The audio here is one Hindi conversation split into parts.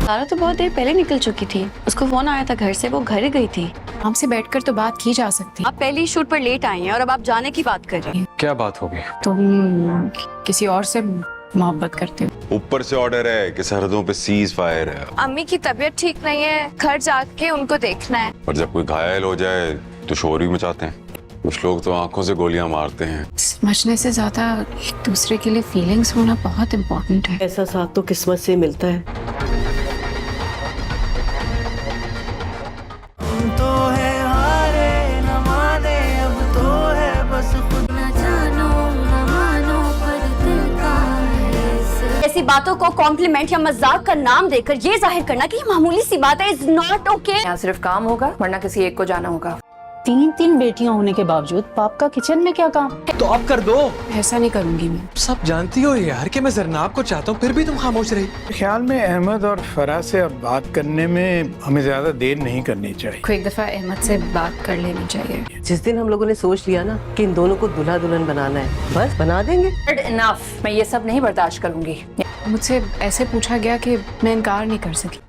सारा तो बहुत देर पहले निकल चुकी थी। उसको फोन आया था घर से, वो घर ही गई थी। हमसे बैठकर तो बात की जा सकती। आप पहले ही शूट पर लेट आई हैं और अब आप जाने की बात कर रही हैं। क्या बात होगी? तुम किसी और से मोहब्बत करते हो। ऊपर से ऑर्डर है कि सरहदों पे सीज फायर है, अम्मी की तबीयत ठीक नहीं है, घर जाके उनको देखना है। और जब कोई घायल हो जाए तो शोर भी मचाते हैं। कुछ लोग तो आंखों से गोलियां मारते हैं। समझने से ज्यादा एक दूसरे के लिए फीलिंग्स होना बहुत इम्पोर्टेंट है। ऐसा साथ तो किस्मत से मिलता है। तो है हारे न माने, अब तो है बस खुद न जानो न मानो, पर दिल का है। ऐसी बातों को कॉम्प्लीमेंट या मजाक का नाम देकर ये जाहिर करना कि ये मामूली सी बात है इज नॉट ओके। यहाँ सिर्फ काम होगा, वरना किसी एक को जाना होगा। 3 बेटियां होने के बावजूद बाप का किचन में क्या काम? तो आप कर दो। ऐसा नहीं करूंगी मैं। सब जानती हो यार कि मैं जरनाब को चाहता हूँ, फिर भी तुम खामोश रही। ख्याल में अहमद और फराज से अब बात करने में हमें ज्यादा देर नहीं करनी चाहिए। कोई एक दफा अहमद से बात कर लेनी चाहिए। जिस दिन हम लोगों ने सोच लिया ना कि इन दोनों को दूल्हा दुल्हन बनाना है, बस बना देंगे। इनफ, मैं ये सब नहीं बर्दाश्त करूंगी। मुझसे ऐसे पूछा गया कि मैं इनकार नहीं कर सकी।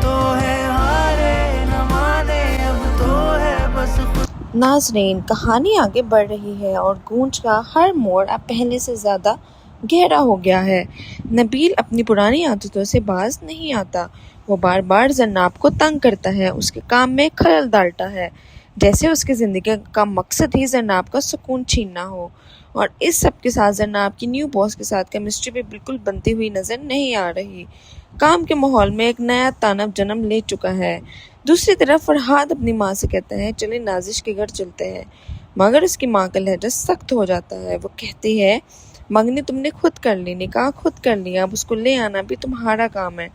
तो है हारे न माने, अब तो है बस खुद। नाज़रीन, कहानी आगे बढ़ रही है और गूंज का हर मोड़ अब पहले से ज़्यादा गहरा हो गया है। नबील अपनी पुरानी आदतों से बाज नहीं आता। वो बार बार जन्नाब को तंग करता है, उसके काम में खलल डालता है, जैसे उसकी ज़िंदगी का मकसद ही जन्नाब का सुकून छीनना हो। और इस सब के साथ जन्नाब की न्यू बॉस के साथ केमिस्ट्री भी बिल्कुल बनती हुई नज़र नहीं आ रही। काम के माहौल में एक नया तानव जन्म ले चुका है। दूसरी तरफ फरहाद अपनी माँ से कहता है चले नाजिश के घर चलते हैं, मगर उसकी माँ का लहजा सख्त हो जाता है। वो कहती है मंगनी तुमने खुद कर ली, निकाह खुद कर लिया, अब उसको ले आना भी तुम्हारा काम है,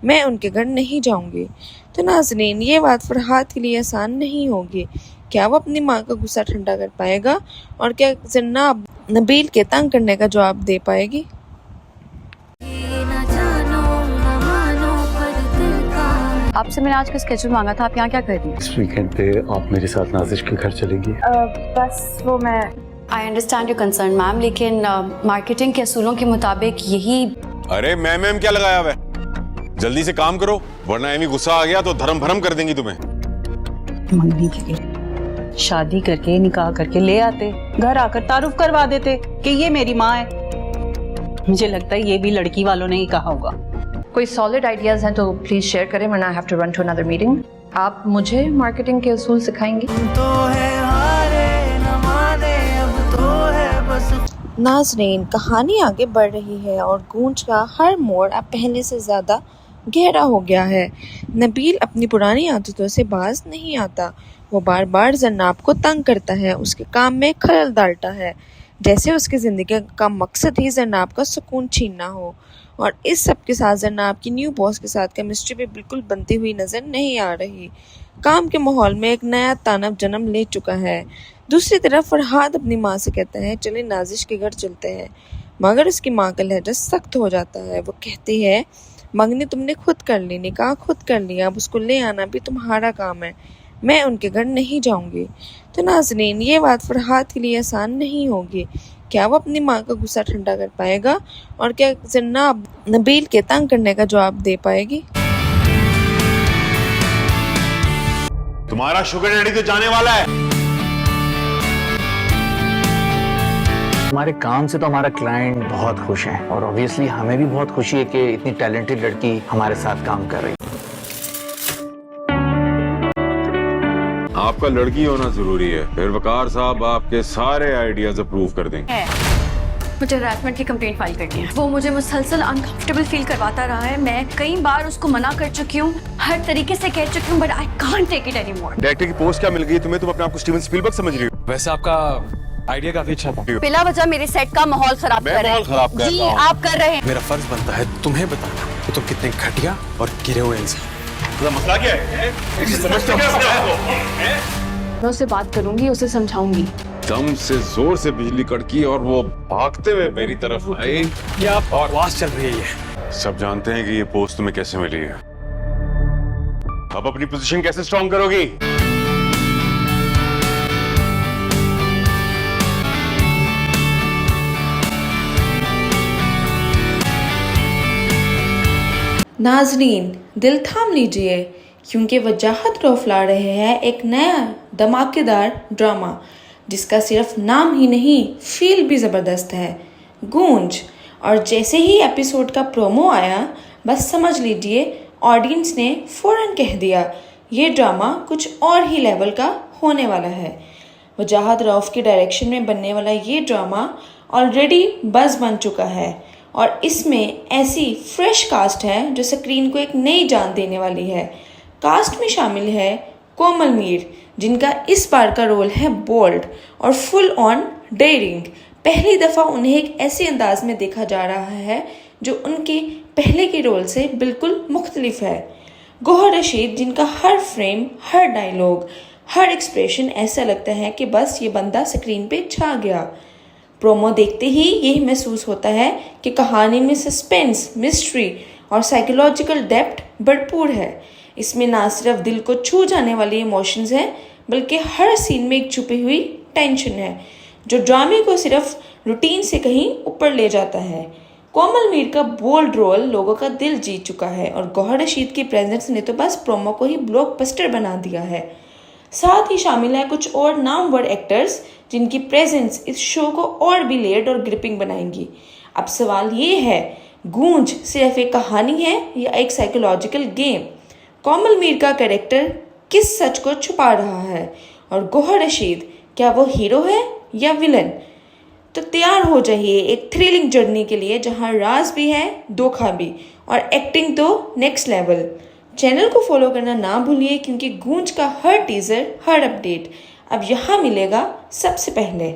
मैं उनके घर नहीं जाऊंगी। तो नाज़रीन, ये बात फरहाद के लिए आसान नहीं होगी। क्या वो अपनी माँ का गुस्सा ठंडा कर पाएगा और क्या जन्नाब नबील के तंग करने का जवाब दे पाएगी? आपसे मैंने आज का स्केड्यूल मांगा था, आप यहाँ क्या कर रही हैं? इस वीकेंड पे आप मेरे साथ नाजिश के घर चलेंगी? बस वो मैं I understand your concern ma'am, लेकिन मार्केटिंग के असूलों के मुताबिक यही। अरे मैम क्या लगाया हुआ है? जल्दी से काम करो, वरना एमी गुस्सा आ गया तो धर्म भरम कर देंगी तुम्हें। मंगनी के लिए शादी करके निकाह करके ले आते, घर आकर तारुफ करवा देते कि ये मेरी माँ है। मुझे लगता है ये भी लड़की वालों ने ही कहा होगा। कोई सॉलिड आइडियाज हैं तो प्लीज शेयर करें, वरना I have to run to another meeting. आप मुझे मार्केटिंग के असूल सिखाएंगी? तो है हारे न माने, अब तो है बस। नाज़रीन, कहानी आगे बढ़ रही है और गूंज का हर मोड़ अब पहले से ज़्यादा गहरा हो गया है। नबील अपनी पुरानी आदतों से बाज नहीं आता। वो बार बार जन्नाब को तंग करता है, उसके काम में खलल डालता है, जैसे उसकी ज़िंदगी का मकसद ही जन्नाब का सुकून छीनना हो। और इस सब के साथ जन्नाब की न्यू बॉस के साथ केमिस्ट्री भी बिल्कुल बनती हुई नज़र नहीं आ रही। काम के माहौल में एक नया तानव जन्म ले चुका है। दूसरी तरफ फरहाद अपनी माँ से कहता है चले नाजिश के घर चलते हैं, मगर उसकी माँ का लहजा सख्त हो जाता है। वो कहती है मंगनी तुमने खुद कर ली, निकाह खुद कर लिया, अब उसको ले आना भी तुम्हारा काम है, मैं उनके घर नहीं जाऊंगी। तो नाज़रीन, ये बात फरहाद के लिए आसान नहीं होगी। क्या वो अपनी माँ का गुस्सा ठंडा कर पाएगा और क्या जन्नाब नबील के तंग करने का जवाब दे पाएगी? तुम्हारा शुगर डैडी तो जाने वाला है। हमारे काम से तो हमारा क्लाइंट बहुत खुश है, और ऑब्वियसली हमें भी बहुत खुशी है कि इतनी टैलेंटेड लड़की हमारे साथ काम कर रही है। आपका लड़की होना जरूरी है, फिर वकार साहब आपके सारे आइडियाज अप्रूव कर देंगे। मुझे हरासमेंट की कंप्लेंट फाइल करनी है। वो मुझे मुसलसल अनकंफर्टेबल फील करवाता रहा है। मैं कई बार उसको मना कर चुकी हूँ, हर तरीके से कह चुकी हूँ, but I can't take it anymore. Director की पोस्ट क्या मिल गई तुम्हें? तुम अपने आप को स्टीवन स्पीलबर्ग समझ रही हो? वैसे आपका आइडिया काफी अच्छा था। बिला वजह मेरे सेट का माहौल खराब कर रहे हैं। खराब कर जी रहा हूं। आप कर रहे हैं। मेरा फर्ज बनता है तुम्हें बताना कि तुम कितने घटिया और गिरे हुए इंसान। मसला क्या है? मैं उससे बात करूंगी, उसे समझाऊंगी। दम से जोर से बिजली कड़की और वो भागते हुए मेरी तरफ आई। क्या बकवास चल रही है ये? सब जानते हैं कि ये पोस्ट तुम्हें कैसे मिली है। अब अपनी पोजीशन कैसे स्ट्रॉन्ग करोगी? नाजरीन दिल थाम लीजिए क्योंकि वजाहत रऊफ ला रहे हैं एक नया धमाकेदार ड्रामा जिसका सिर्फ नाम ही नहीं फील भी ज़बरदस्त है, गूंज। और जैसे ही एपिसोड का प्रोमो आया बस समझ लीजिए ऑडियंस ने फ़ौरन कह दिया ये ड्रामा कुछ और ही लेवल का होने वाला है। वजाहत रऊफ के डायरेक्शन में बनने वाला ये ड्रामा ऑलरेडी बज़ बन चुका है और इसमें ऐसी फ्रेश कास्ट है जो स्क्रीन को एक नई जान देने वाली है। कास्ट में शामिल है कोमल मीर जिनका इस बार का रोल है बोल्ड और फुल ऑन डेयरिंग। पहली दफ़ा उन्हें एक ऐसे अंदाज में देखा जा रहा है जो उनके पहले के रोल से बिल्कुल मुख्तलिफ है। गौहर रशीद जिनका हर फ्रेम, हर डायलॉग, हर एक्सप्रेशन ऐसा लगता है कि बस ये बंदा स्क्रीन पे छा गया। प्रोमो देखते ही यही महसूस होता है कि कहानी में सस्पेंस, मिस्ट्री और साइकोलॉजिकल डेप्थ भरपूर है। इसमें ना सिर्फ दिल को छू जाने वाली इमोशंस हैं बल्कि हर सीन में एक छुपी हुई टेंशन है जो ड्रामे को सिर्फ रूटीन से कहीं ऊपर ले जाता है। कोमल मीर का बोल्ड रोल लोगों का दिल जीत चुका है और गौहर रशीद की प्रेजेंस ने तो बस प्रोमो को ही ब्लॉकबस्टर बना दिया है। साथ ही शामिल है कुछ और नामवर एक्टर्स जिनकी प्रेजेंस इस शो को और भी लेयर्ड और ग्रिपिंग बनाएंगी। अब सवाल ये है, गूंज सिर्फ एक कहानी है या एक साइकोलॉजिकल गेम? कोमल मीर का कैरेक्टर किस सच को छुपा रहा है और गौहर रशीद क्या वो हीरो है या विलन? तो तैयार हो जाइए एक थ्रिलिंग जर्नी के लिए जहां राज भी है, धोखा भी और एक्टिंग तो नेक्स्ट लेवल। चैनल को फॉलो करना ना भूलिए क्योंकि गूंज का हर टीजर, हर अपडेट अब यहाँ मिलेगा सबसे पहले।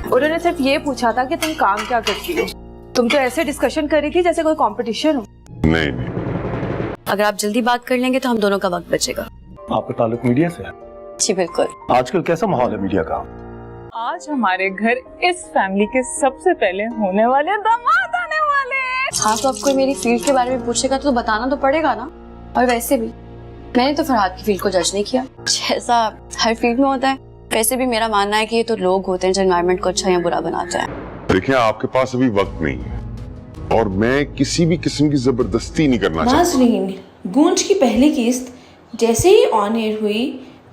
उन्होंने सिर्फ ये पूछा था कि तुम काम क्या करती हो। तुम तो ऐसे डिस्कशन कर रही थी जैसे कोई कंपटीशन हो। नहीं, अगर आप जल्दी बात कर लेंगे तो हम दोनों का वक्त बचेगा। आपका ताल्लुक मीडिया से है? जी बिल्कुल। आजकल कैसा माहौल है मीडिया का? आज हमारे घर इस फैमिली के सबसे पहले होने वाले दामाद आने वाले हैं। हाँ तो आपको मेरी फील्ड के बारे में पूछेगा तो बताना तो पड़ेगा ना। और वैसे भी मैंने तो फरहाद की फील्ड को जज नहीं किया, जैसा हर फील्ड में होता है। वैसे भी मेरा मानना है कि ये तो लोग होते हैं जो एनवायरनमेंट को अच्छा या बुरा बनाते हैं। देखिए आपके पास अभी वक्त नहीं है और मैं किसी भी किस्म की जबरदस्ती नहीं करना चाहता। नाज़रीन, गूंज की पहली किस्त जैसे ही ऑन एयर हुई,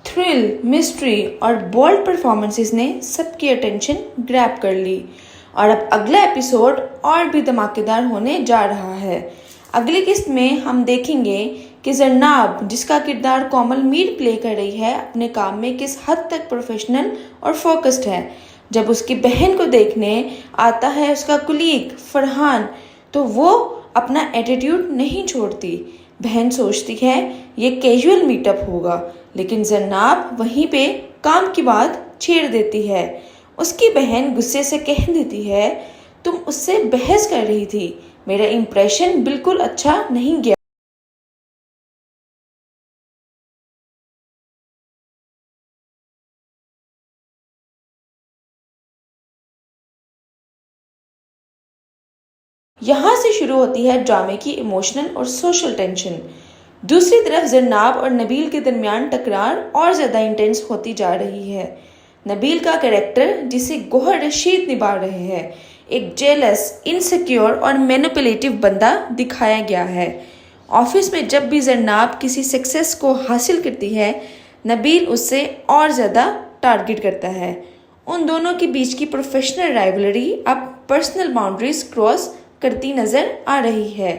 थ्रिल, मिस्ट्री और बोल्ड परफॉर्मेंसेस ने सबकी अटेंशन ग्रैब कर ली और अब अगला एपिसोड और भी धमाकेदार होने जा रहा है। अगली किस्त में हम देखेंगे कि जरनाब, जिसका किरदार कोमल मीर प्ले कर रही है, अपने काम में किस हद तक प्रोफेशनल और फोकस्ड है। जब उसकी बहन को देखने आता है उसका कुलीग फरहान तो वो अपना एटीट्यूड नहीं छोड़ती। बहन सोचती है ये कैजुअल मीटअप होगा, लेकिन जरनाब वहीं पे काम की बात छेड़ देती है। उसकी बहन गुस्से से कह देती है तुम उससे बहस कर रही थी, मेरा इंप्रेशन बिल्कुल अच्छा नहीं गया। यहाँ से शुरू होती है ड्रामे की इमोशनल और सोशल टेंशन। दूसरी तरफ जरनाब और नबील के दरमियान टकरार और ज़्यादा इंटेंस होती जा रही है। नबील का कैरेक्टर जिसे गौहर रशीद निभा रहे हैं, एक जेलस, इनसिक्योर और मैनिपुलेटिव बंदा दिखाया गया है। ऑफिस में जब भी जरनाब किसी सक्सेस को हासिल करती है, नबील उससे और ज़्यादा टारगेट करता है। उन दोनों के बीच की प्रोफेशनल राइवलरी अब पर्सनल बाउंड्रीज क्रॉस करती नजर आ रही है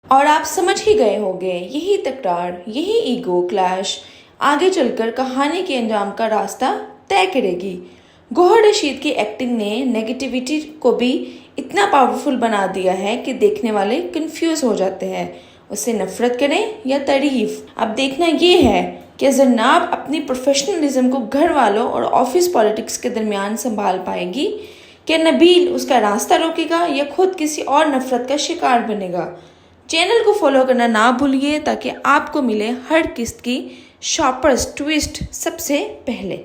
और आप समझ ही गए होंगे यही तकरार, यही ईगो क्लैश आगे चलकर कहानी के अंजाम का रास्ता तय करेगी। गौहर रशीद की एक्टिंग ने नेगेटिविटी को भी इतना पावरफुल बना दिया है कि देखने वाले कंफ्यूज हो जाते हैं, उससे नफरत करें या तारीफ। अब देखना ये है कि जरनाब अपनी प्रोफेशनलिज्म को घर वालों और ऑफिस पॉलिटिक्स के दरमियान संभाल पाएगी, कि नबील उसका रास्ता रोकेगा या खुद किसी और नफरत का शिकार बनेगा। चैनल को फॉलो करना ना भूलिए ताकि आपको मिले हर किस्त की शॉपर्स ट्विस्ट सबसे पहले।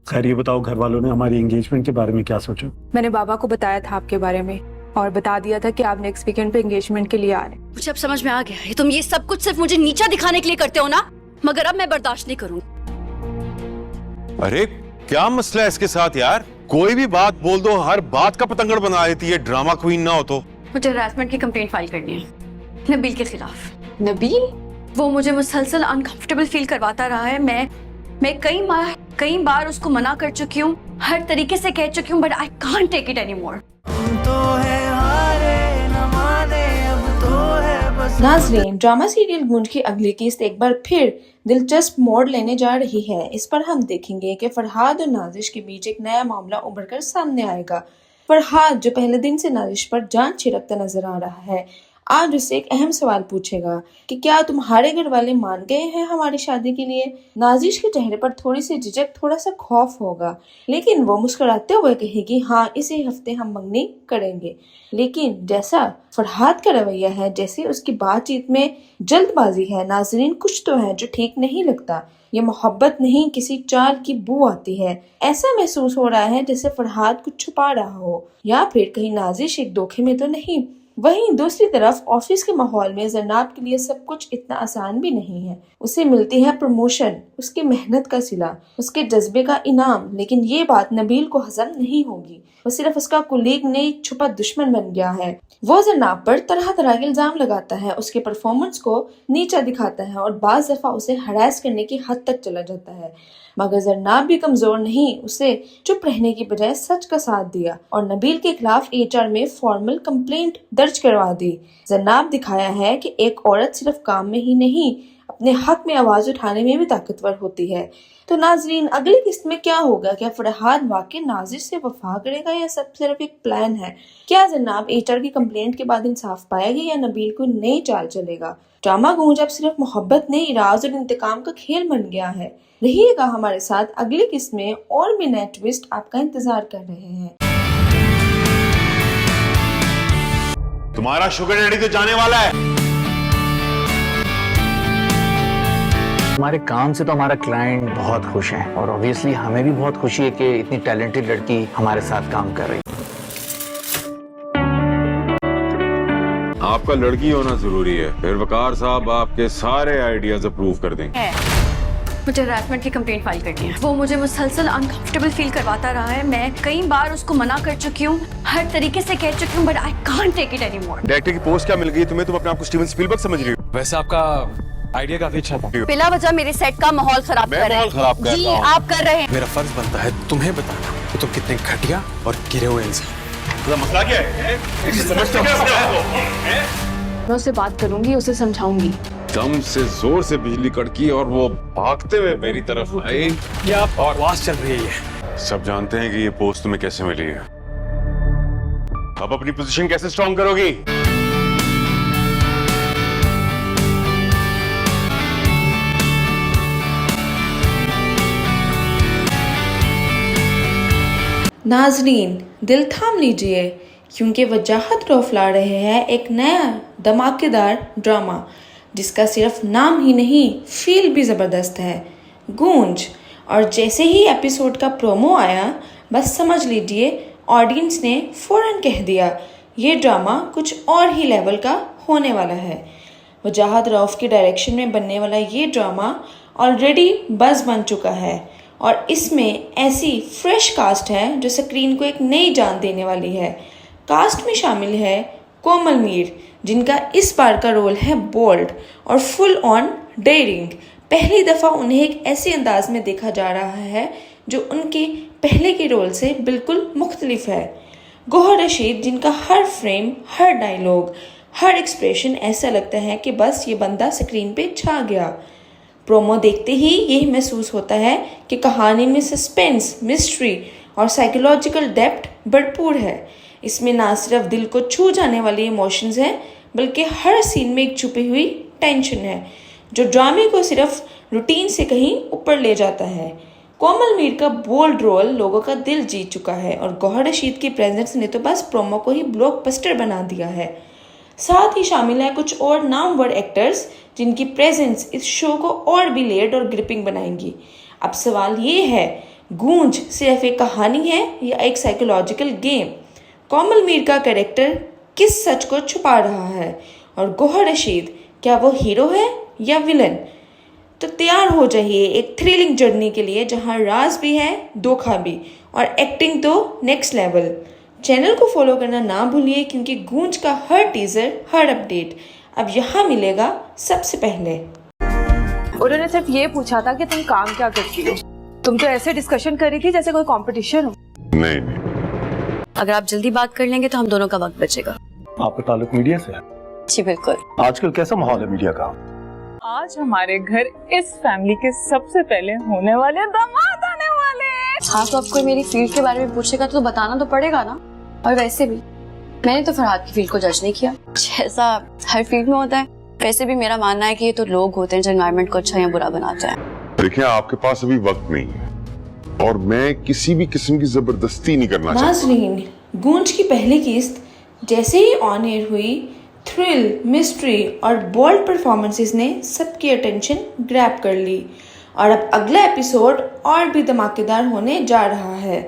खैर ये बताओ, घर वालों ने हमारी एंगेजमेंट के बारे में क्या सोचा? मैंने बाबा को बताया था आपके बारे में और बता दिया था कि आप नेक्स्ट वीकेंड पे एंगेजमेंट के लिए आ रहे हैं। मुझे अब समझ में आ गया है, तुम ये सब कुछ सिर्फ मुझे नीचा दिखाने के लिए करते हो ना, मगर अब मैं बर्दाश्त नहीं करूंगी। अरे क्या मसला है इसके साथ यार? कोई भी बात बोल दो, हर बात का पतंगड़ बना देती है, ड्रामा क्वीन ना हो तो। मुझे हरासमेंट की कंप्लेंट फाइल करनी है नबील के खिलाफ। नबील? वो मुझे मुसलसल अनकंफर्टेबल फील करवाता रहा है। मैं कई बार उसको मना कर चुकी हूँ, हर तरीके से कह चुकी हूँ, but I can't take it anymore. नाज़रीन, ड्रामा सीरियल गूंज की अगली किस्त एक बार फिर दिलचस्प मोड़ लेने जा रही है। इस पर हम देखेंगे कि फरहाद और नाजिश के बीच एक नया मामला उभर कर सामने आएगा। फरहाद, जो पहले दिन से नाजिश पर जान छिड़कता नजर आ रहा है, आज उससे एक अहम सवाल पूछेगा कि क्या तुम्हारे घर वाले मान गए हैं हमारी शादी के लिए। नाजिश के चेहरे पर थोड़ी सी झिझक, थोड़ा सा खौफ होगा, लेकिन वो मुस्कुराते हुए कहेगी हाँ, इसी हफ्ते हम मंगनी करेंगे। लेकिन जैसा फरहाद का रवैया है, जैसे उसकी बातचीत में जल्दबाजी है, नाजरीन कुछ तो है जो ठीक नहीं लगता। ये मोहब्बत नहीं, किसी चाल की बू आती है। ऐसा महसूस हो रहा है जैसे फरहाद कुछ छुपा रहा हो, या फिर कहीं नाजिश एक धोखे में तो नहीं। वहीं दूसरी तरफ ऑफिस के माहौल में जरनाब के लिए सब कुछ इतना आसान भी नहीं है। उसे मिलती है प्रमोशन, उसकी मेहनत का सिला, उसके जज्बे का इनाम, लेकिन ये बात नबील को हजम नहीं होगी। वो सिर्फ उसका कुलीग नहीं, एक छुपा दुश्मन बन गया है। वो जरनाब पर तरह तरह के इल्जाम लगाता है, उसके परफॉर्मेंस को नीचा दिखाता है और बाज दफा उसे हरास करने की हद तक चला जाता है। मगर जरनाब भी कमजोर नहीं, उसे चुप रहने की बजाय सच का साथ दिया और नबील के खिलाफ HR में फॉर्मल कंप्लेंट दर्ज करवा दी। जरनाब दिखाया है कि एक औरत सिर्फ काम में ही नहीं, अपने हक में आवाज उठाने में भी ताकतवर होती है। तो नाजरीन, अगली किस्त में क्या होगा? क्या फरहाद वाकई नाजिश से वफा करेगा या सब सिर्फ एक प्लान है? क्या जरनाब HR की कंप्लेंट के बाद इंसाफ पाएगी या नबील को नई चाल चलेगा? ड्रामा गूंज अब सिर्फ मोहब्बत नहीं, राज और इंतकाम का खेल बन गया है। रहिएगा हमारे साथ, अगली किस्त में और भी नए ट्विस्ट आपका इंतजार कर रहे हैं। तुम्हारा शुगर डैडी तो जाने वाला है। हमारे काम से तो हमारा क्लाइंट बहुत खुश है और ऑब्वियसली हमें भी बहुत खुशी है कि इतनी टैलेंटेड लड़की हमारे साथ काम कर रही है। आपका लड़की होना जरूरी है, फिर वकार साहब आपके सारे आइडियाज अप्रूव कर देंगे। मुझे हरासमेंट की कंप्लेंट फाइल करनी है। वो मुझे मुसलसल अनकंफर्टेबल फील करवाता रहा है। मैं कई बार उसको मना कर चुकी हूँ, हर तरीके से कह चुकी हूँ, but I can't take it anymore. Director की पोस्ट क्या मिल गई तुम्हें? तुम अपने आप को स्टीवन स्पीलबर्ग समझ रही हो? वैसे आपका आइडिया काफी अच्छा था। बिला वजह मेरे सेट का माहौल खराब कर रहे हैं। जी, आप कर रहे हैं। मेरा फर्ज बनता है तुम्हें बताना कि तुम कितने घटिया और गिरे हुए इंसान। मसला क्या है? समझते क्या? मैं उससे बात करूंगी, उसे समझाऊंगी। दम से जोर से बिजली कड़की और वो भागते हुए मेरी तरफ आई। क्या बकवास चल रही है? सब जानते हैं कि ये पोस्ट तुम्हें कैसे मिली है। अब अपनी पोजीशन कैसे स्ट्रॉन्ग करोगी? नाजरीन, दिल थाम लीजिए क्योंकि वजाहत रौफ ला रहे हैं एक नया धमाकेदार ड्रामा जिसका सिर्फ नाम ही नहीं, फील भी ज़बरदस्त है, गूंज। और जैसे ही एपिसोड का प्रोमो आया, बस समझ लीजिए ऑडियंस ने फौरन कह दिया ये ड्रामा कुछ और ही लेवल का होने वाला है। वजाहत रौफ के डायरेक्शन में बनने वाला ये ड्रामा ऑलरेडी बज़ बन चुका है और इसमें ऐसी फ्रेश कास्ट है जो स्क्रीन को एक नई जान देने वाली है। कास्ट में शामिल है कोमल मीर, जिनका इस बार का रोल है बोल्ड और फुल ऑन डेयरिंग। पहली दफ़ा उन्हें एक ऐसे अंदाज में देखा जा रहा है जो उनके पहले के रोल से बिल्कुल मुख्तलिफ है। गौहर रशीद, जिनका हर फ्रेम, हर डायलॉग, हर एक्सप्रेशन ऐसा लगता है कि बस ये बंदा स्क्रीन पे छा गया। प्रोमो देखते ही यही महसूस होता है कि कहानी में सस्पेंस, मिस्ट्री और साइकोलॉजिकल डेप्थ भरपूर है। इसमें ना सिर्फ दिल को छू जाने वाली इमोशंस हैं, बल्कि हर सीन में एक छुपी हुई टेंशन है जो ड्रामे को सिर्फ रूटीन से कहीं ऊपर ले जाता है। कोमल मीर का बोल्ड रोल लोगों का दिल जीत चुका है और गौहर रशीद की प्रेजेंस ने तो बस प्रोमो को ही ब्लॉकबस्टर बना दिया है। साथ ही शामिल है कुछ और नामवर एक्टर्स जिनकी प्रेजेंस इस शो को और भी लेयर्ड और ग्रिपिंग बनाएंगी। अब सवाल ये है, गूंज सिर्फ एक कहानी है या एक साइकोलॉजिकल गेम? कोमल मीर का कैरेक्टर किस सच को छुपा रहा है और गौहर रशीद क्या वो हीरो है या विलन? तो तैयार हो जाइए एक थ्रिलिंग जर्नी के लिए जहां राज भी है, धोखा भी और एक्टिंग तो नेक्स्ट लेवल। चैनल को फॉलो करना ना भूलिए क्योंकि गूंज का हर टीजर, हर अपडेट अब यहाँ मिलेगा सबसे पहले। उन्होंने सिर्फ ये पूछा था कि तुम काम क्या करती हो। तुम तो ऐसे डिस्कशन कर रही थी जैसे कोई कंपटीशन हो। नहीं नहीं, अगर आप जल्दी बात कर लेंगे तो हम दोनों का वक्त बचेगा। आपका ताल्लुक मीडिया से है? जी बिल्कुल। आजकल कैसा माहौल है मीडिया का? आज हमारे घर इस फैमिली के सबसे पहले होने वाले दामाद आने वाले हैं। हाँ तो आपको मेरी फील्ड के बारे में पूछेगा तो बताना तो पड़ेगा ना। और वैसे भी मैंने तो फरहाद की फील्ड को जज नहीं किया। जैसा हर फील्ड में होता है वैसे भी मेरा मानना है कि ये तो लोग होते हैं जो एनवायरनमेंट को अच्छा या बुरा बनाते हैं। देखिए आपके पास अभी वक्त नहीं है और मैं किसी भी किस्म की जबरदस्ती नहीं करना चाहता। नाज़रीन, गूंज की पहली किस्त जैसे ही ऑन एयर हुई, थ्रिल, मिस्ट्री और बोल्ड परफॉर्मेंसेस ने सबकी अटेंशन ग्रैब कर ली और अब अगला एपिसोड और भी धमाकेदार होने जा रहा है।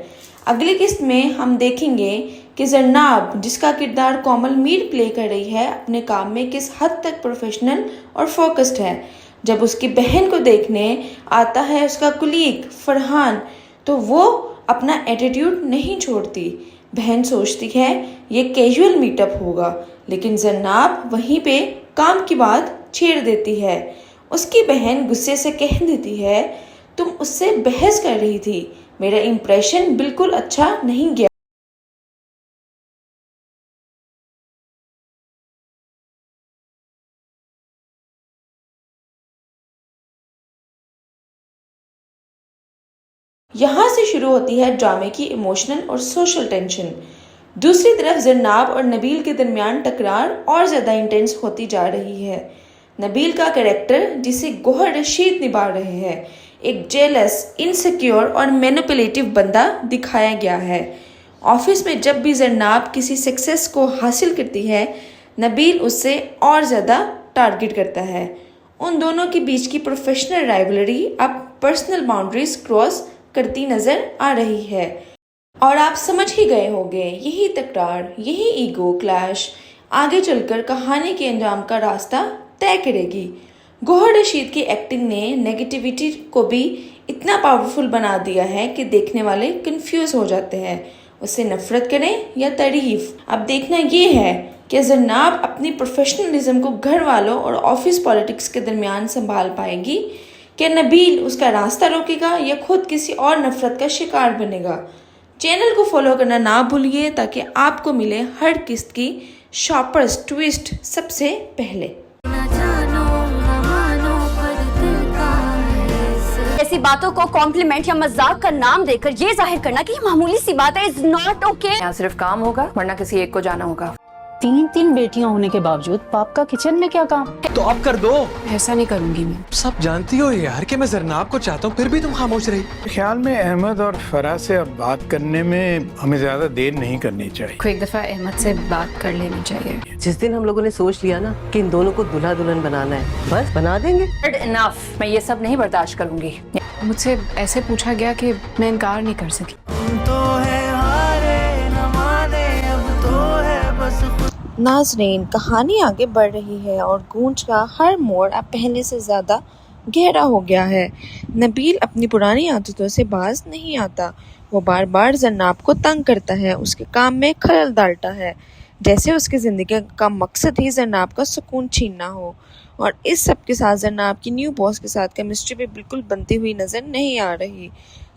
अगली किस्त में हम देखेंगे कि जरनाब, जिसका किरदार कोमल मीर प्ले कर रही है, अपने काम में किस हद तक प्रोफेशनल और फोकस्ड है। जब उसकी बहन को देखने आता है उसका कुलीग फरहान तो वो अपना एटीट्यूड नहीं छोड़ती। बहन सोचती है ये कैजुअल मीटअप होगा, लेकिन जरनाब वहीं पे काम की बात छेड़ देती है। उसकी बहन गुस्से से कह देती है तुम उससे बहस कर रही थी, मेरा इंप्रेशन बिल्कुल अच्छा नहीं गया। यहाँ से शुरू होती है ड्रामे की इमोशनल और सोशल टेंशन। दूसरी तरफ जरनाब और नबील के दरमियान टकरार और ज़्यादा इंटेंस होती जा रही है। नबील का कैरेक्टर, जिसे गौहर रशीद निभा रहे हैं, एक जेलस, इनसिक्योर और मैनिपुलेटिव बंदा दिखाया गया है। ऑफिस में जब भी जरनाब किसी सक्सेस को हासिल करती है, नबील उससे और ज़्यादा टारगेट करता है। उन दोनों के बीच की प्रोफेशनल राइवलरी अब पर्सनल बाउंड्रीज क्रॉस करती नजर आ रही है और आप समझ ही गए होंगे यही तकरार, यही ईगो क्लैश आगे चलकर कहानी के अंजाम का रास्ता तय करेगी। गौहर रशीद की एक्टिंग ने नेगेटिविटी को भी इतना पावरफुल बना दिया है कि देखने वाले कंफ्यूज हो जाते हैं, उससे नफरत करें या तारीफ। अब देखना ये है कि जरनाब अपनी प्रोफेशनलिज्म को घर वालों और ऑफिस पॉलिटिक्स के दरमियान संभाल पाएगी, कि नबील उसका रास्ता रोकेगा या खुद किसी और नफरत का शिकार बनेगा। चैनल को फॉलो करना ना भूलिए ताकि आपको मिले हर किस्त की शॉपर्स ट्विस्ट सबसे पहले। ऐसी बातों को कॉम्प्लीमेंट या मजाक का नाम देकर ये जाहिर करना कि ये मामूली सी बात है इज नॉट ओके। यहाँ सिर्फ काम होगा वरना किसी एक को जाना होगा। 3 बेटियां होने के बावजूद बाप का किचन में क्या काम? तो आप कर दो। ऐसा नहीं करूंगी मैं। सब जानती हो यार कि मैं जरनाब को चाहता हूँ, फिर भी तुम खामोश रही। ख्याल में अहमद और फराह से अब बात करने में हमें ज्यादा देर नहीं करनी चाहिए। को एक दफा अहमद से बात कर लेनी चाहिए। जिस दिन हम लोगों ने सोच लिया ना कि इन दोनों को दूल्हा दुल्हन बनाना है, बस बना देंगे। इनफ, मैं ये सब नहीं बर्दाश्त करूंगी। मुझसे ऐसे पूछा गया कि मैं इनकार नहीं कर सकी। नाज़रीन, कहानी आगे बढ़ रही है और गूंज का हर मोड़ अब पहले से ज़्यादा गहरा हो गया है। नबील अपनी पुरानी आदतों से बाज नहीं आता। वो बार बार जरनाब को तंग करता है, उसके काम में खलल डालता है, जैसे उसकी ज़िंदगी का मकसद ही जरनाब का सुकून छीनना हो। और इस सब के साथ जरनाब की न्यू बॉस के साथ केमिस्ट्री भी बिल्कुल बनती हुई नज़र नहीं आ रही।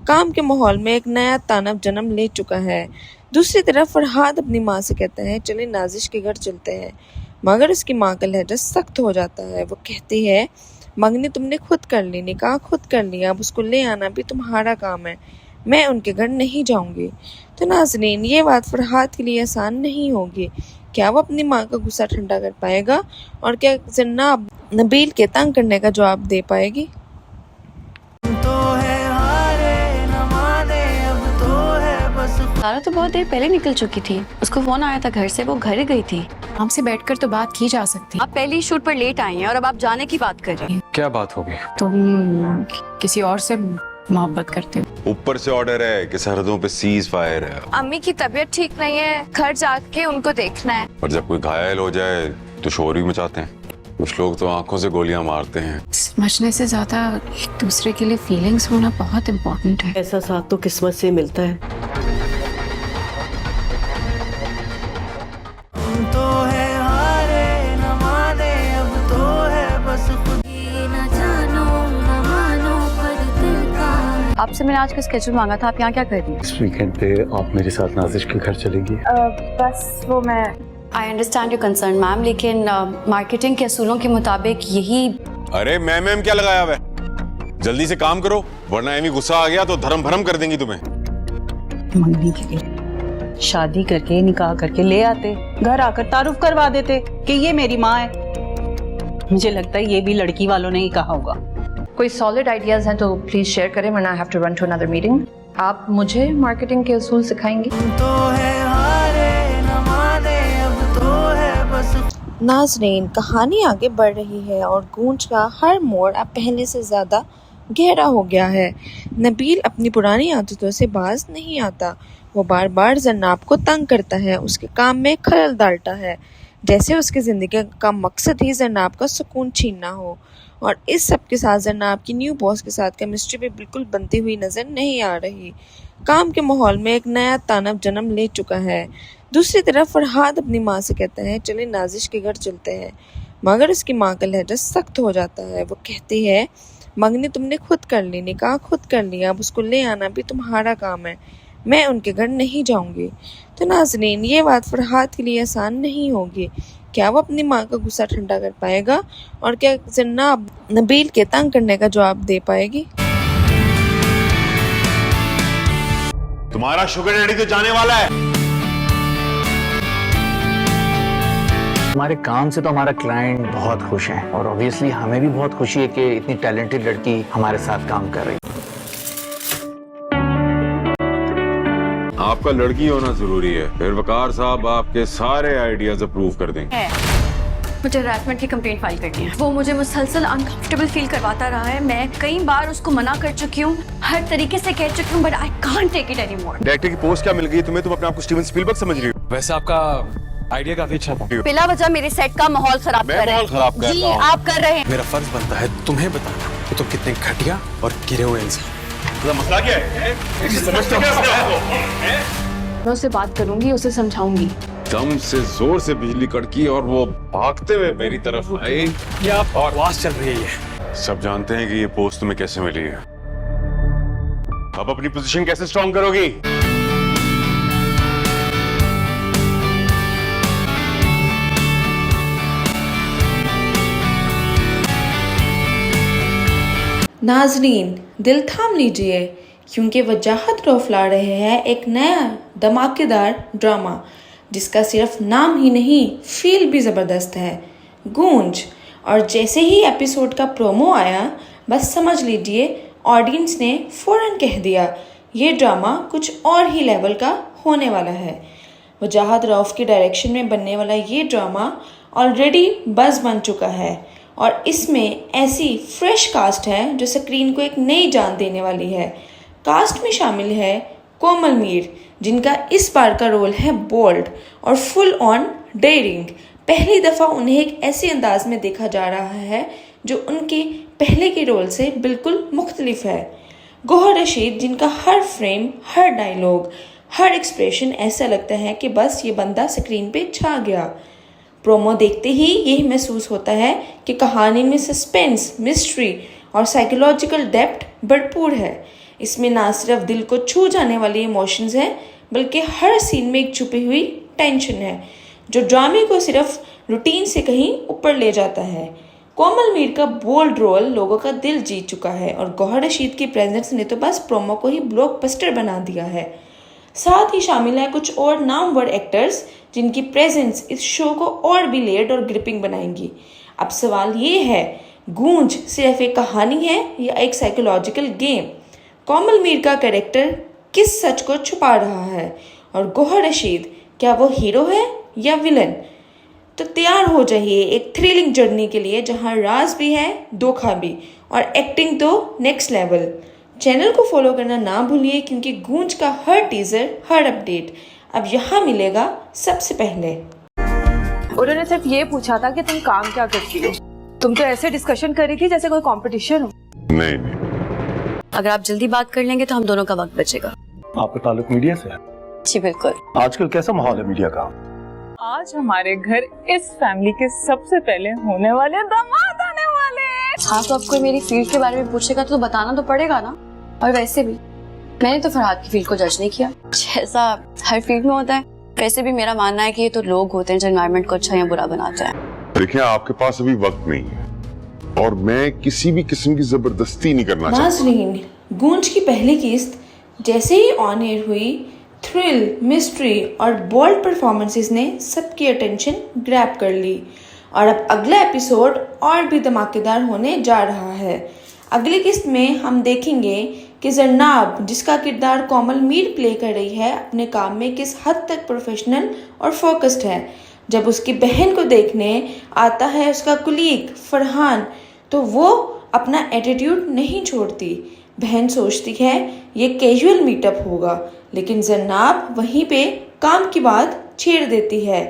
काम के माहौल में एक नया तानव जन्म ले चुका है। दूसरी तरफ फरहाद अपनी माँ से कहता है चले नाजिश के घर चलते हैं, मगर उसकी माँ का लहजा सख्त हो जाता है। वो कहती है मंगनी तुमने खुद कर ली, निकाह खुद कर लिया, अब उसको ले आना भी तुम्हारा काम है, मैं उनके घर नहीं जाऊंगी। तो नाज़रीन, ये बात फरहाद के लिए आसान नहीं होगी। क्या वो अपनी माँ का गुस्सा ठंडा कर पाएगा और क्या जरनाब नबील के तंग करने का जवाब दे पाएगी? सारा तो बहुत देर पहले निकल चुकी थी, उसको फोन आया था घर से, वो घर ही गई थी। हमसे बैठकर तो बात की जा सकती। आप पहले ही शूट पर लेट आई हैं और अब आप जाने की बात कर रही हैं। क्या बात होगी? तुम किसी और से मोहब्बत करते हो। ऊपर से ऑर्डर है कि सरहदों पे सीज फायर है। अम्मी की तबीयत ठीक नहीं है, घर जाके उनको देखना है। और जब कोई घायल हो जाए तो शोर भी मचाते हैं। कुछ लोग तो आंखों से गोलियां मारते हैं। समझने से ज्यादा एक दूसरे के लिए फीलिंग्स होना बहुत इम्पोर्टेंट है। ऐसा साथ तो किस्मत से मिलता है। तो है हारे न माने अब तो है बस खुद ही न जानो न मानो पर दिल का। आपसे मैंने आज का स्केड्यूल मांगा था, आप यहाँ क्या कर रही हैं? इस वीकेंड पे आप मेरे साथ नाजिश के घर चलेंगी? बस वो मैं I understand your concern ma'am, लेकिन मार्केटिंग के असूलों के मुताबिक यही। अरे मैम क्या लगाया हुआ है? जल्दी से काम करो वरना एमी गुस्सा आ गया तो धर्म भरम कर देंगी तुम्हें। मंगनी के लिए शादी करके निकाह करके ले आते, घर आकर तारुफ करवा देते कि ये मेरी माँ है। मुझे लगता है ये भी लड़की वालों ने ही कहा होगा। कोई सॉलिड आइडियाज हैं तो प्लीज शेयर करें वरना I have to run to another meeting. आप मुझे मार्केटिंग के असूल सिखाएंगी? तो है हारे न माने अब तो है बस। नाजरीन, कहानी आगे बढ़ रही है और गूंज का हर मोड़ अब पहले से ज़्यादा गहरा हो गया है। नबील अपनी पुरानी आदतों से बाज नहीं आता। वो बार बार जन्नाब को तंग करता है, उसके काम में खलल डालता है, जैसे उसकी ज़िंदगी का मकसद ही जन्नाब का सुकून छीनना हो। और इस सब के साथ जन्नाब की न्यू बॉस के साथ केमिस्ट्री भी बिल्कुल बनती हुई नज़र नहीं आ रही। काम के माहौल में एक नया तानव जन्म ले चुका है। दूसरी तरफ फरहाद अपनी माँ से कहता है चले नाजिश के घर चलते हैं, मगर उसकी माँ का लहजा सख्त हो जाता है। वो कहती है मंगनी तुमने खुद कर ली, निकाह खुद कर लिया, अब उसको ले आना भी तुम्हारा काम है, मैं उनके घर नहीं जाऊंगी। तो नाज़रीन, ये बात फरहाद के लिए आसान नहीं होगी। क्या वो अपनी माँ का गुस्सा ठंडा कर पाएगा और क्या जन्नाब नबील के तंग करने का जवाब दे पाएगी? तुम्हारा शुगर डैडी तो जाने वाला है। हमारे काम से तो हमारा क्लाइंट बहुत खुश है और ऑब्वियसली हमें भी बहुत खुशी है कि इतनी टैलेंटेड लड़की हमारे साथ काम कर रही है। आपका लड़की होना जरूरी है, फिर वकार साहब आपके सारे आइडियाज अप्रूव कर देंगे। मुझे हरासमेंट की कंप्लेंट फाइल करनी है। वो मुझे मुसलसल अनकंफर्टेबल फील करवाता रहा है। मैं कई बार उसको मना कर चुकी हूँ, हर तरीके से कह चुकी हूँ, but I can't take it anymore. Director की पोस्ट क्या मिल गई तुम्हें? तुम अपने आप को स्टीवन स्पीलबर्ग समझ रही हो? वैसे आपका आइडिया काफी अच्छा था। बिला वजह मेरे सेट का माहौल खराब कर रहे हैं। जी आप कर रहे हैं। मेरा फर्ज बनता है तुम्हें बताना कि तुम कितने घटिया और गिरे हुए इंसान। मसला क्या है? समझते मैं उससे बात करूंगी, उसे समझाऊंगी। दम से जोर से बिजली कड़की और वो भागते हुए मेरी तरफ आए। क्या बकवास चल रही है? सब जानते हैं कि ये पोस्ट तुम्हें कैसे मिली है। अब अपनी पोजीशन कैसे स्ट्रॉन्ग करोगी? नाजरीन, दिल थाम लीजिए क्योंकि वजाहत रऊफ ला रहे हैं एक नया धमाकेदार ड्रामा जिसका सिर्फ नाम ही नहीं फील भी ज़बरदस्त है, गूंज। और जैसे ही एपिसोड का प्रोमो आया बस समझ लीजिए ऑडियंस ने फ़ौरन कह दिया ये ड्रामा कुछ और ही लेवल का होने वाला है। वजाहत रऊफ की डायरेक्शन में बनने वाला ये ड्रामा ऑलरेडी बज़ बन चुका है और इसमें ऐसी फ्रेश कास्ट है जो स्क्रीन को एक नई जान देने वाली है। कास्ट में शामिल है कोमल मीर, जिनका इस बार का रोल है बोल्ड और फुल ऑन डेयरिंग। पहली दफ़ा उन्हें एक ऐसे अंदाज में देखा जा रहा है जो उनके पहले के रोल से बिल्कुल मुख्तलिफ है। गौहर रशीद, जिनका हर फ्रेम, हर डायलॉग, हर एक्सप्रेशन ऐसा लगता है कि बस ये बंदा स्क्रीन पे छा गया। प्रोमो देखते ही यही महसूस होता है कि कहानी में सस्पेंस, मिस्ट्री और साइकोलॉजिकल डेप्थ भरपूर है। इसमें ना सिर्फ दिल को छू जाने वाली इमोशंस हैं बल्कि हर सीन में एक छुपी हुई टेंशन है जो ड्रामे को सिर्फ रूटीन से कहीं ऊपर ले जाता है। कोमल मीर का बोल्ड रोल लोगों का दिल जीत चुका है और गौहर रशीद की प्रेजेंस ने तो बस प्रोमो को ही ब्लॉकबस्टर बना दिया है। साथ ही शामिल है कुछ और नामवर एक्टर्स जिनकी प्रेजेंस इस शो को और भी लेयर्ड और ग्रिपिंग बनाएंगी। अब सवाल ये है, गूंज सिर्फ एक कहानी है या एक साइकोलॉजिकल गेम? कोमल मीर का कैरेक्टर किस सच को छुपा रहा है और गौहर रशीद क्या वो हीरो है या विलन? तो तैयार हो जाइए एक थ्रिलिंग जर्नी के लिए जहां राज भी है, धोखा भी और एक्टिंग तो नेक्स्ट लेवल। चैनल को फॉलो करना ना भूलिए क्योंकि गूंज का हर टीजर, हर अपडेट अब यहाँ मिलेगा सबसे पहले। उन्होंने सिर्फ ये पूछा था कि तुम काम क्या करती हो। तुम तो ऐसे डिस्कशन कर रही थी जैसे कोई कंपटीशन हो। नहीं नहीं, अगर आप जल्दी बात कर लेंगे तो हम दोनों का वक्त बचेगा। आपका ताल्लुक मीडिया से है? जी बिल्कुल। आजकल कैसा माहौल है मीडिया का? आज हमारे घर इस फैमिली के सबसे पहले होने वाले दामाद आने वाले हैं। हाँ तो आपको मेरी फील्ड के बारे में पूछेगा तो बताना तो पड़ेगा ना। और वैसे भी मैंने तो फरहाद की फील्ड को जज नहीं किया, जैसा हर फील्ड में होता है वैसे भी मेरा मानना है कि ये तो लोग होते हैं जो एनवायरनमेंट को अच्छा या बुरा बनाते हैं। देखिए आपके पास अभी वक्त नहीं है और मैं किसी भी किस्म की जबरदस्ती नहीं करना चाहता। नाज़रीन, गूंज की पहली किस्त जैसे ही ऑन एयर हुई, थ्रिल, मिस्ट्री और बोल्ड परफॉर्मेंसेस ने सबकी अटेंशन ग्रैब कर ली और अब अगला एपिसोड और भी धमाकेदार होने जा रहा है। अगली किस्त में हम देखेंगे कि जरनाब, जिसका किरदार कोमल मीर प्ले कर रही है, अपने काम में किस हद तक प्रोफेशनल और फोकस्ड है। जब उसकी बहन को देखने आता है उसका कुलीग फरहान, तो वो अपना एटीट्यूड नहीं छोड़ती। बहन सोचती है ये कैजुअल मीटअप होगा, लेकिन जरनाब वहीं पे काम की बात छेड़ देती है।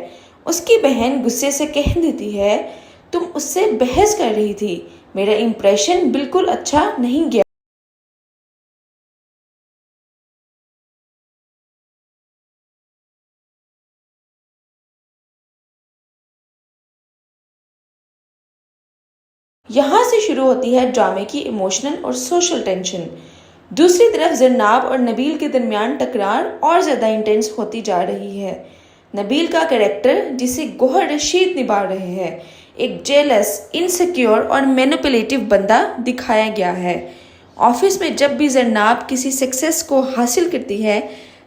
उसकी बहन गुस्से से कह देती है, तुम उससे बहस कर रही थी, मेरा इंप्रेशन बिल्कुल अच्छा नहीं गया। यहाँ से शुरू होती है ड्रामे की इमोशनल और सोशल टेंशन। दूसरी तरफ जरनाब और नबील के दरमियान टकरार और ज़्यादा इंटेंस होती जा रही है। नबील का कैरेक्टर, जिसे गौहर रशीद निभा रहे हैं, एक जेलस, इनसिक्योर और मैनिपुलेटिव बंदा दिखाया गया है। ऑफिस में जब भी जरनाब किसी सक्सेस को हासिल करती है,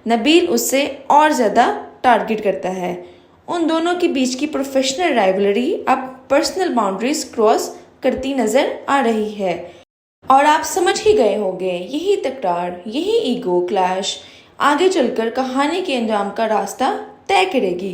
नबील उससे और ज़्यादा टारगेट करता है। उन दोनों के बीच की प्रोफेशनल राइवलरी अब पर्सनल बाउंड्रीज क्रॉस करती नजर आ रही है और आप समझ ही गए होंगे, यही तकरार, यही ईगो क्लैश आगे चलकर कहानी के अंजाम का रास्ता तय करेगी।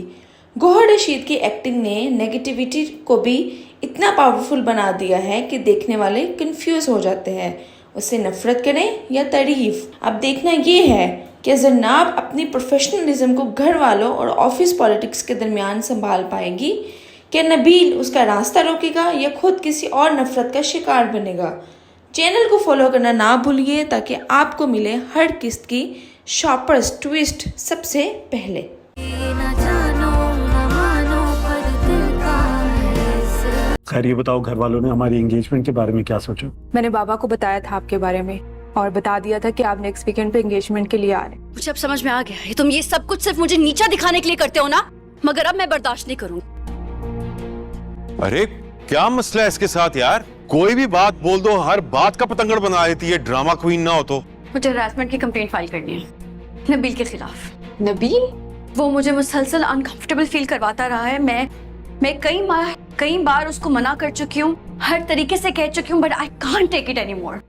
गौहर रशीद की एक्टिंग ने नेगेटिविटी को भी इतना पावरफुल बना दिया है कि देखने वाले कंफ्यूज हो जाते हैं, उससे नफरत करें या तारीफ। अब देखना ये है कि जरनाब अपनी प्रोफेशनलिज्म को घर वालों और ऑफिस पॉलिटिक्स के दरमियान संभाल पाएगी, कि नबील उसका रास्ता रोकेगा या खुद किसी और नफरत का शिकार बनेगा। चैनल को फॉलो करना ना भूलिए ताकि आपको मिले हर किस्त की शॉपर्स ट्विस्ट सबसे पहले। खैर ये बताओ, घर वालों ने हमारी एंगेजमेंट के बारे में क्या सोचा? मैंने बाबा को बताया था आपके बारे में और बता दिया था कि आप नेक्स्ट वीकेंड पे एंगेजमेंट के लिए आ रहे हैं। मुझे अब समझ में आ गया है, तुम ये सब कुछ सिर्फ मुझे नीचा दिखाने के लिए करते हो ना, मगर अब मैं बर्दाश्त नहीं करूंगी। अरे क्या मसला है इसके साथ यार? कोई भी बात बोल दो, हर बात का पतंगड़ बना देती है, ड्रामा क्वीन ना हो तो। मुझे हरासमेंट की कंप्लेंट फाइल करनी है नबील के खिलाफ। नबील? वो मुझे मुसलसल अनकंफर्टेबल फील करवाता रहा है। मैं कई बार उसको मना कर चुकी हूँ, हर तरीके से कह चुकी हूँ, but I can't take it anymore.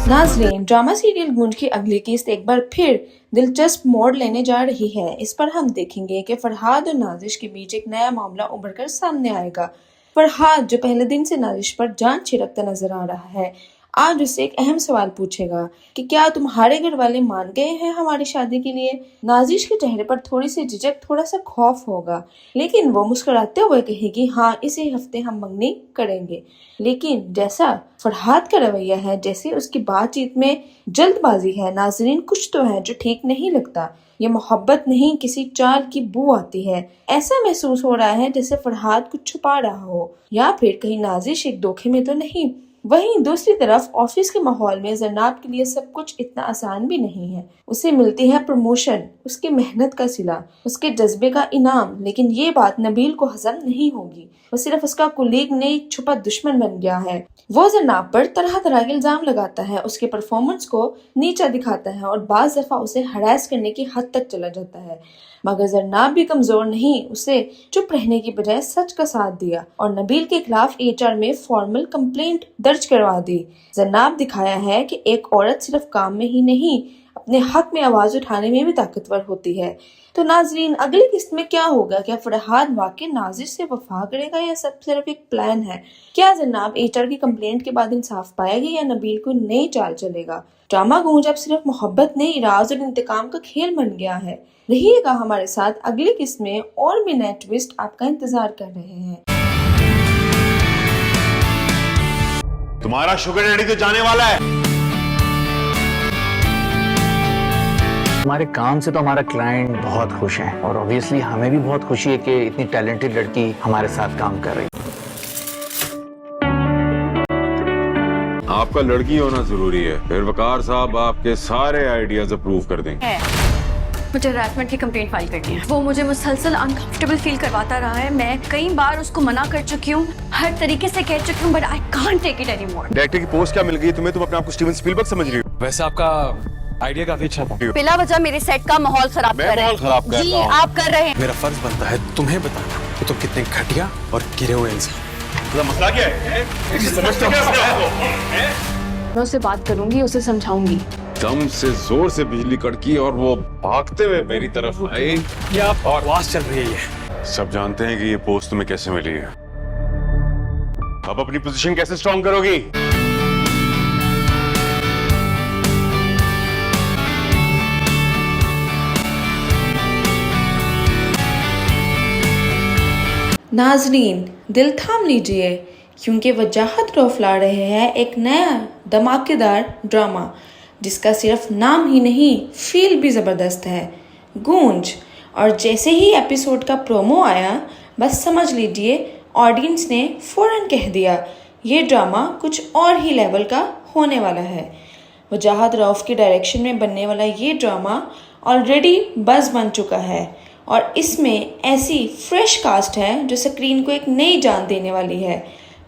नाज़रीन, ड्रामा सीरियल गूंज की अगली किस्त एक बार फिर दिलचस्प मोड़ लेने जा रही है। इस पर हम देखेंगे कि फरहाद और नाजिश के बीच एक नया मामला उभर कर सामने आएगा। फरहाद, जो पहले दिन से नाजिश पर जान छिड़कता नजर आ रहा है, आज उससे एक अहम सवाल पूछेगा कि क्या तुम्हारे घर वाले मान गए हैं हमारी शादी के लिए। नाजिश के चेहरे पर थोड़ी सी झिझक, थोड़ा सा खौफ होगा, लेकिन वो मुस्कुराते हुए कहेगी, हाँ इसी हफ्ते हम मंगनी करेंगे। लेकिन जैसा फरहाद का रवैया है, जैसे उसकी बातचीत में जल्दबाजी है, नाजरीन कुछ तो है जो ठीक नहीं लगता। ये मोहब्बत नहीं, किसी चाल की बू आती है। ऐसा महसूस हो रहा है जैसे फरहाद कुछ छुपा रहा हो, या फिर कहीं नाजिश एक धोखे में तो नहीं। वहीं दूसरी तरफ ऑफिस के माहौल में जरनाब के लिए सब कुछ इतना आसान भी नहीं है। उसे मिलती है प्रमोशन, उसकी मेहनत का सिला, उसके जज्बे का इनाम, लेकिन ये बात नबील को हजम नहीं होगी। वो सिर्फ उसका कुलीग नहीं, एक छुपा दुश्मन बन गया है। वो जरनाब पर तरह तरह के इल्जाम लगाता है, उसके परफॉर्मेंस को नीचा दिखाता है और बाज दफा उसे हरास करने की हद तक चला जाता है। मगर जरनाब भी कमजोर नहीं, उसे चुप रहने की बजाय सच का साथ दिया और नबील के खिलाफ HR में फॉर्मल कंप्लेंट दर्ज करवा दी। जरनाब दिखाया है कि एक औरत सिर्फ काम में ही नहीं, अपने हक में आवाज उठाने में भी ताकतवर होती है। तो नाजरीन, अगली किस्त में क्या होगा? क्या फरहाद वाकई नाजिर से वफा करेगा या सब सिर्फ एक प्लान है? क्या जनाब एचआर की कंप्लेंट के बाद इंसाफ पाएगी या नबील को नई चाल चलेगा? ड्रामा गूंज अब सिर्फ मोहब्बत नहीं, राज और इंतकाम का खेल बन गया है। रहिएगा हमारे साथ, अगली किस्त में और भी नए ट्विस्ट आपका इंतजार कर रहे हैं। तुम्हारा शुगर डैडी तो जाने वाला है। हमारे काम से तो हमारा क्लाइंट बहुत खुश है और ऑब्वियसली हमें भी बहुत खुशी है कि इतनी टैलेंटेड लड़की हमारे साथ काम कर रही है। आपका लड़की होना जरूरी है, फिर वकार साहब आपके सारे आइडियाज अप्रूव कर देंगे। मुझे हरासमेंट की कंप्लेंट फाइल करनी है। वो मुझे मुसलसल अनकंफर्टेबल फील करवाता रहा है। मैं कई बार उसको मना कर चुकी हूँ, हर तरीके से कह चुकी हूँ, but I can't take it anymore. Director की पोस्ट क्या मिल गई तुम्हें? तुम अपने आप को स्टीवन स्पीलबर्ग समझ रही हो? वैसे आपका आइडिया काफी अच्छा था। बिला वजह मेरे सेट का माहौल खराब कर रहे हैं। खराब कर जी रहा हूं। आप कर रहे हैं। मेरा फर्ज बनता है तुम्हें बताना कि तुम कितने घटिया और गिरे हुए इंसान। मसला क्या है? समझते क्या अपने आप को? मैं उससे बात करूंगी, उसे समझाऊंगी। दम से जोर से बिजली कड़की और वो भागते हुए मेरी तरफ आई। क्या बकवास चल रही है ये? सब जानते हैं कि ये पोस्ट तुम्हें कैसे मिली है। अब अपनी पोजीशन कैसे स्ट्रॉन्ग करोगी? नाजरीन, दिल थाम लीजिए क्योंकि वजाहत रौफ ला रहे हैं एक नया धमाकेदार ड्रामा जिसका सिर्फ नाम ही नहीं, फील भी ज़बरदस्त है, गूंज। और जैसे ही एपिसोड का प्रोमो आया, बस समझ लीजिए ऑडियंस ने फ़ौरन कह दिया ये ड्रामा कुछ और ही लेवल का होने वाला है। वजाहत रौफ के डायरेक्शन में बनने वाला ये ड्रामा ऑलरेडी बज़ बन चुका है और इसमें ऐसी फ्रेश कास्ट है जो स्क्रीन को एक नई जान देने वाली है।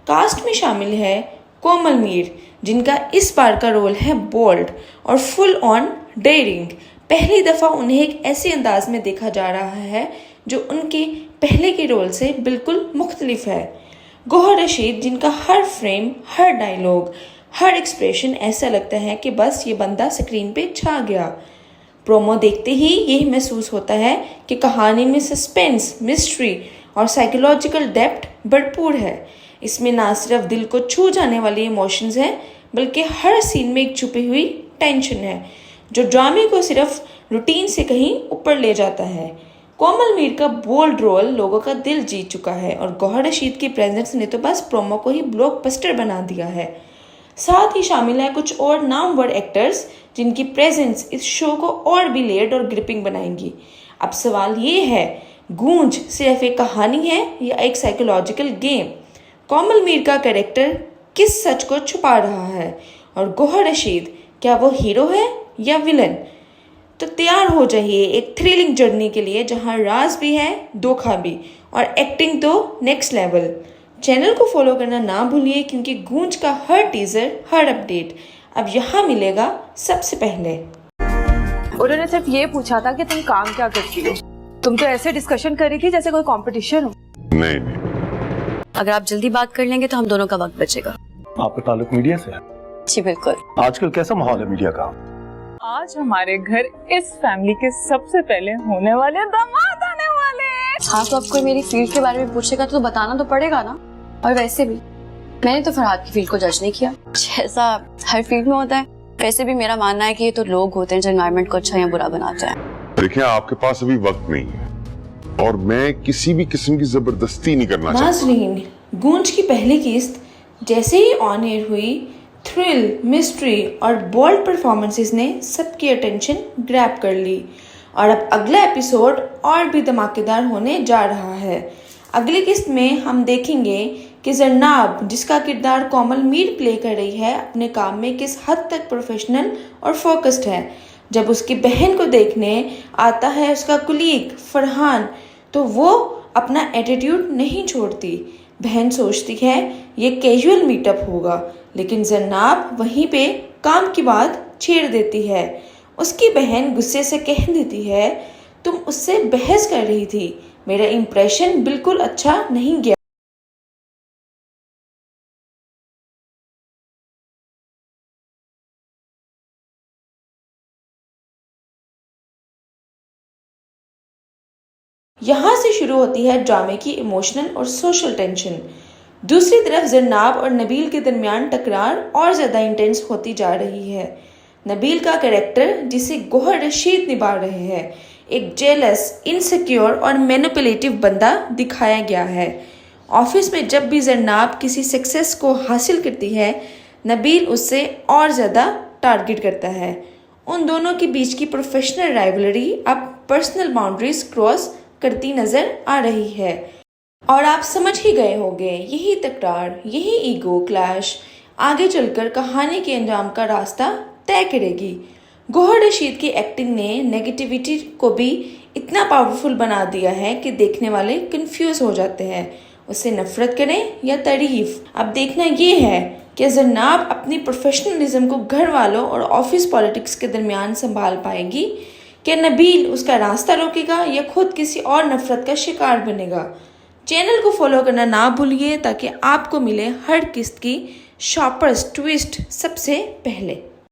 कास्ट में शामिल है कोमल मीर, जिनका इस बार का रोल है बोल्ड और फुल ऑन डेयरिंग। पहली दफ़ा उन्हें एक ऐसे अंदाज में देखा जा रहा है जो उनके पहले के रोल से बिल्कुल मुख्तलिफ है। गौहर रशीद, जिनका हर फ्रेम, हर डायलॉग, हर एक्सप्रेशन ऐसा लगता है कि बस ये बंदा स्क्रीन पे छा गया। प्रोमो देखते ही यही महसूस होता है कि कहानी में सस्पेंस, मिस्ट्री और साइकोलॉजिकल डेप्थ भरपूर है। इसमें ना सिर्फ दिल को छू जाने वाली इमोशंस हैं, बल्कि हर सीन में एक छुपी हुई टेंशन है जो ड्रामे को सिर्फ रूटीन से कहीं ऊपर ले जाता है। कोमल मीर का बोल्ड रोल लोगों का दिल जीत चुका है और गौहर रशीद की प्रेजेंस ने तो बस प्रोमो को ही ब्लॉकबस्टर बना दिया है। साथ ही शामिल है कुछ और नामवर एक्टर्स जिनकी प्रेजेंस इस शो को और भी लेयर्ड और ग्रिपिंग बनाएंगी। अब सवाल ये है, गूंज सिर्फ एक कहानी है या एक साइकोलॉजिकल गेम? कोमल मीर का कैरेक्टर किस सच को छुपा रहा है और गौहर रशीद क्या वो हीरो है या विलन? तो तैयार हो जाइए एक थ्रिलिंग जर्नी के लिए जहां राज भी है, धोखा भी और एक्टिंग तो नेक्स्ट लेवल। चैनल को फॉलो करना ना भूलिए क्योंकि गूंज का हर टीजर, हर अपडेट अब यहाँ मिलेगा सबसे पहले। उन्होंने सिर्फ ये पूछा था कि तुम काम क्या करती हो। तुम तो ऐसे डिस्कशन कर रही थी जैसे कोई कंपटीशन हो। नहीं, अगर आप जल्दी बात कर लेंगे तो हम दोनों का वक्त बचेगा। आपका ताल्लुक मीडिया से है? जी बिल्कुल। आजकल कैसा माहौल है मीडिया का? आज हमारे घर इस फैमिली के सबसे पहले होने वाले दामाद आने वाले हैं। हाँ, तो आपको मेरी फील्ड के बारे में पूछेगा तो बताना तो पड़ेगा ना। और वैसे भी मैंने तो फरहाद की फील्ड को जज नहीं किया। जैसा हर फील्ड में होता है, वैसे भी मेरा मानना है कि ये तो लोग होते हैं जो एनवायरनमेंट को अच्छा या बुरा बनाते हैं। देखिए, आपके पास अभी वक्त नहीं है और मैं किसी भी किस्म की जबरदस्ती नहीं करना चाहता। नाज़रीन, गूंज की पहली किस्त जैसे ही ऑन एयर हुई, थ्रिल, मिस्ट्री और बोल्ड परफॉर्मेंसेस ने सबकी अटेंशन ग्रैब कर ली और अब अगला एपिसोड और भी धमाकेदार होने जा रहा है। अगली किस्त में हम देखेंगे कि जरनाब, जिसका किरदार कोमल मीर प्ले कर रही है, अपने काम में किस हद तक प्रोफेशनल और फोकस्ड है। जब उसकी बहन को देखने आता है उसका कुलीग फरहान, तो वो अपना एटीट्यूड नहीं छोड़ती। बहन सोचती है ये कैजुअल मीटअप होगा, लेकिन जरनाब वहीं पे काम की बात छेड़ देती है। उसकी बहन गुस्से से कह देती है, तुम उससे बहस कर रही थी, मेरा इंप्रेशन बिल्कुल अच्छा नहीं गया। यहाँ से शुरू होती है ड्रामे की इमोशनल और सोशल टेंशन। दूसरी तरफ जरनाब और नबील के दरमियान टकरार और ज़्यादा इंटेंस होती जा रही है। नबील का कैरेक्टर, जिसे गौहर रशीद निभा रहे हैं, एक जेलस, इनसिक्योर और मैनिपुलेटिव बंदा दिखाया गया है। ऑफिस में जब भी जरनाब किसी सक्सेस को हासिल करती है, नबील उससे और ज़्यादा टारगेट करता है। उन दोनों के बीच की प्रोफेशनल राइवलरी अब पर्सनल बाउंड्रीज क्रॉस करती नज़र आ रही है। और आप समझ ही गए होंगे, यही तकरार, यही ईगो क्लैश आगे चलकर कहानी के अंजाम का रास्ता तय करेगी। गौहर रशीद की एक्टिंग ने नेगेटिविटी को भी इतना पावरफुल बना दिया है कि देखने वाले कंफ्यूज हो जाते हैं, उससे नफरत करें या तारीफ। अब देखना ये है कि जरनाब अपनी प्रोफेशनलिज्म को घर वालों और ऑफिस पॉलिटिक्स के दरमियान संभाल पाएगी, कि नबील उसका रास्ता रोकेगा या खुद किसी और नफरत का शिकार बनेगा। चैनल को फॉलो करना ना भूलिए ताकि आपको मिले हर किस्त की शॉपर्स ट्विस्ट सबसे पहले।